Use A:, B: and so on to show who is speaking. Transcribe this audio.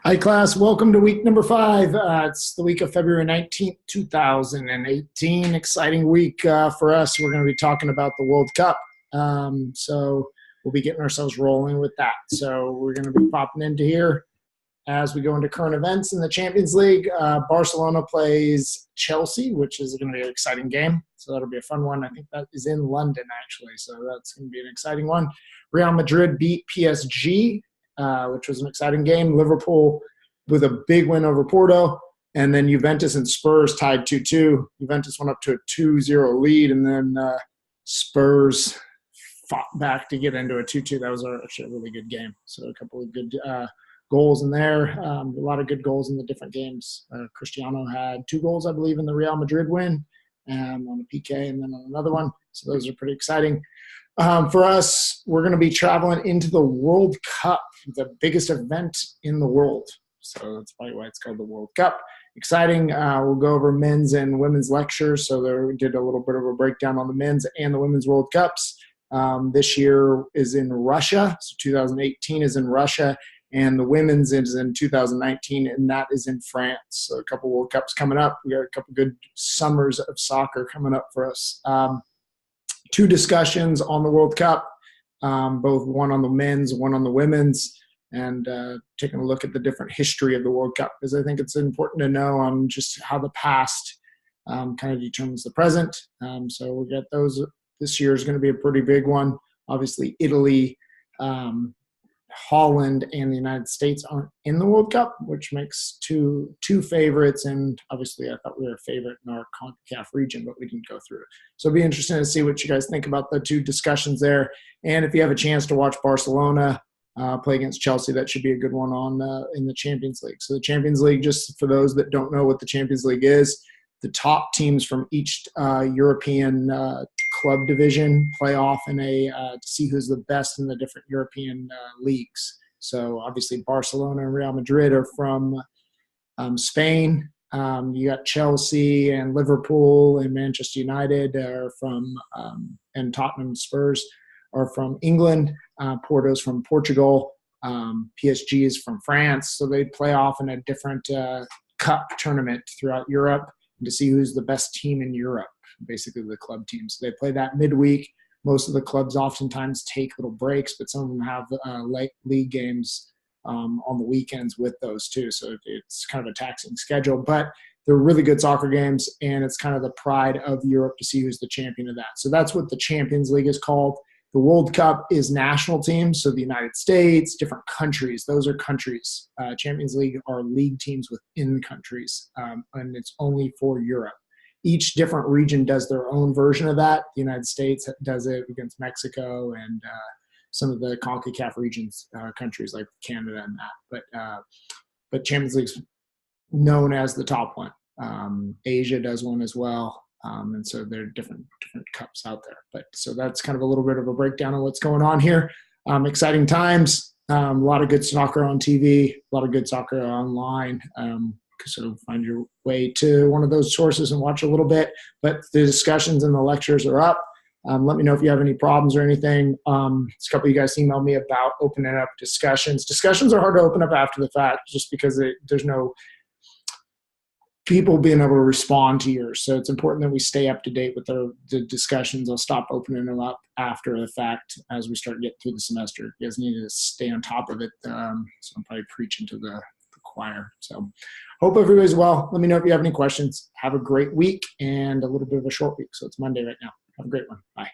A: Hi, class. Welcome to week number 5. It's the week of February 19th, 2018. Exciting week for us. We're going to be talking about the World Cup. So we'll be getting ourselves rolling with that. So we're going to be popping into here as we go into current events in the Champions League. Barcelona plays Chelsea, which is going to be an exciting game. So that'll be a fun one. I think that is in London, actually. So that's going to be an exciting one. Real Madrid beat PSG. Which was an exciting game. Liverpool with a big win over Porto, and then Juventus and Spurs tied 2-2. Juventus went up to a 2-0 lead, and then Spurs fought back to get into a 2-2. That was actually a really good game. So a couple of good goals in there. A lot of good goals in the different games. Cristiano had 2 goals, I believe, in the Real Madrid win on a PK and then on another one. So those are pretty exciting. For us, we're going to be traveling into the World Cup, the biggest event in the world. So that's probably why it's called the World Cup. Exciting. We'll go over men's and women's lectures. So there we did a little bit of a breakdown on the men's and the women's World Cups. This year is in Russia. So 2018 is in Russia, and the women's is in 2019, and that is in France. So a couple World Cups coming up. We got a couple good summers of soccer coming up for us. 2 discussions on the World Cup, both one on the men's, one on the women's, and taking a look at the different history of the World Cup, because I think it's important to know on just how the past kind of determines the present. So we got those. This year is going to be a pretty big one. Obviously, Italy, Holland, and the United States aren't in the World Cup, which makes two favorites. And obviously, I thought we were a favorite in our CONCACAF region, but we didn't go through it. So it'll be interesting to see what you guys think about the 2 discussions there. And if you have a chance to watch Barcelona play against Chelsea, that should be a good one on in the Champions League. So the Champions League, just for those that don't know what the Champions League is, the top teams from each European club division play off in to see who's the best in the different European leagues. So obviously Barcelona and Real Madrid are from Spain. You got Chelsea and Liverpool and Manchester United are from, and Tottenham Spurs are from England. Porto's from Portugal. PSG is from France. So they play off in a different cup tournament throughout Europe to see who's the best team in Europe, basically the club teams. So they play that midweek. Most of the clubs oftentimes take little breaks, but some of them have league games on the weekends with those too. So it's kind of a taxing schedule, but they're really good soccer games, and it's kind of the pride of Europe to see who's the champion of that. So that's what the Champions League is called. The World Cup is national teams, so the United States, different countries. Those are countries. Champions League are league teams within countries, and it's only for Europe. Each different region does their own version of that. The United States does it against Mexico and some of the CONCACAF regions, countries like Canada and that. But Champions League's known as the top one. Asia does one as well. And so there are different cups out there. But so that's kind of a little bit of a breakdown of what's going on here. Exciting times. A lot of good soccer on TV, a lot of good soccer online. So find your way to one of those sources and watch a little bit. But the discussions and the lectures are up. Let me know if you have any problems or anything. A couple of you guys emailed me about opening up discussions. Discussions are hard to open up after the fact just because there's no people being able to respond to yours. So it's important that we stay up to date with the discussions. I'll stop opening them up after the fact as we start getting through the semester. You guys need to stay on top of it. So I'm probably preaching to the choir. So hope everybody's well. Let me know if you have any questions. Have a great week and a little bit of a short week. So it's Monday right now. Have a great one. Bye.